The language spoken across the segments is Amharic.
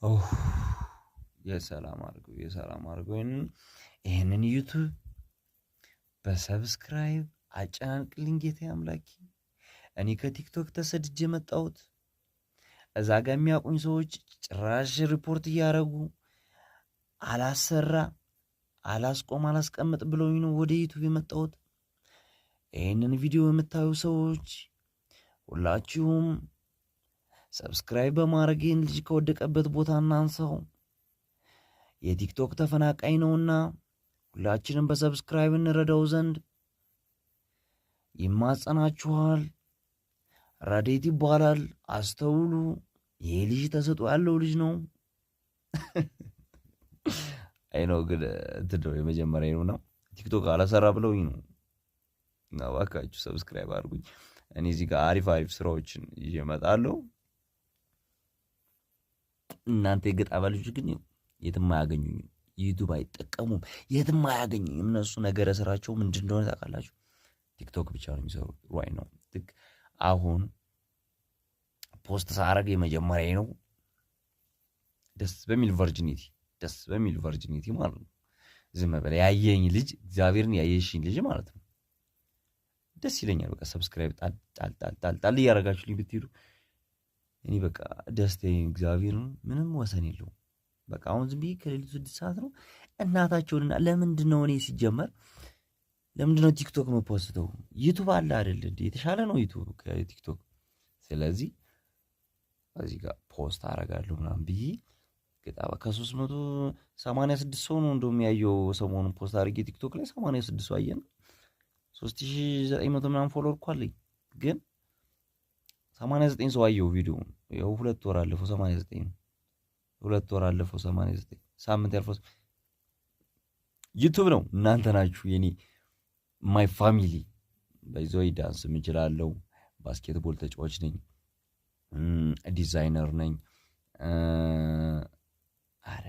ኦህ የሰላም አድርገው ይሄንን ዩቲዩብ በሰብስክራይብ አጫንቅልኝ ጌታ አምላኬ። እኔ ከቲክቶክ ተሰድጄ መጣሁት። እዛ ጋር የሚያቁኝ ሰዎች ጭራሽ ሪፖርት እያደረጉ አላሰራ አላስቆም አላስቀምጥ ብለውኝ ነው ወደ ዩቲዩብ የመጣሁት። ይሄንን ቪዲዮ የምታዩ ሰዎች ሁላችሁም ሰብስክራይብ በማድረግ ይህን ልጅ ከወደቀበት ቦታ እናንሳው። የቲክቶክ ተፈናቃይ ነውና ሁላችንም በሰብስክራይብ እንረዳው ዘንድ ይማጸናችኋል። ረዴት ይባላል። አስተውሉ። ይሄ ልጅ ተሰጥኦ ያለው ልጅ ነው። አይ ነው ግን እንትነው የመጀመሪያ ነው ቲክቶክ አላሰራ ብለውኝ ነው። እባካችሁ ሰብስክራይብ አድርጉኝ። እኔ እዚህ ጋር አሪፍ ስራዎችን ይዤ እመጣለሁ። እናንተ የገጣባ ልጆች ግን የትም አያገኙኝም። ዩቲዩብ አይጠቀሙም፣ የትም አያገኙኝም። እነሱ ነገረ ስራቸው ምንድን እንደሆነ ታውቃላችሁ? ቲክቶክ ብቻ ነው የሚሰሩት። ራይ ነው አሁን ፖስት ሳረግ የመጀመሪያ ነው። ደስ በሚል ቨርጂኒቲ ማለት ነው። ዝም በለ ያየኝ ልጅ እግዚአብሔርን ያየሽኝ ልጅ ማለት ነው። ደስ ይለኛል። በቃ ሰብስክራይብ ጣል እያደረጋችሁልኝ ብትሄዱ እኔ በቃ ደስታዬን እግዚአብሔርን ምንም ወሰን የለውም። በቃ አሁን ዝም ብዬ ከሌሊቱ 6 ሰዓት ነው እናታቸውንና ለምንድነው እኔ ሲጀመር ለምንድነው ቲክቶክ መፖስተው? ዩቲዩብ አለ አይደል እንዴ? የተሻለ ነው ዩቲዩብ ከቲክቶክ። ስለዚህ እዚህ ጋር ፖስት አደርጋለሁ ምናምን ብዬ ገጣባ ከ386 ሰው ነው እንደሚያየው ሰሞኑን ፖስት አድርጌ ቲክቶክ ላይ 86 ሰው አየን። 3900 ምናምን ፎሎወር እኮ አለኝ ግን 89 ሰው አየው ቪዲዮውን። ያው 2 ወር አለፈው 89 ነው። 2 ወር አለፈው 89 ሳምንት ያልፈው ዩቲዩብ ነው። እናንተ ናችሁ የኔ ማይ ፋሚሊ። በዚያው ዳንስ እችላለሁ፣ ባስኬትቦል ተጫዋች ነኝ፣ ዲዛይነር ነኝ። አረ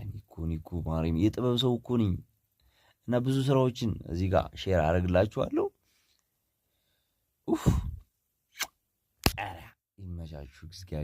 ኒኮ ማሪም የጥበብ ሰው እኮ ነኝ እና ብዙ ስራዎችን እዚህ ጋር ሼር አደርግላችኋለሁ። ይመቻችሁ እግዚአብሔር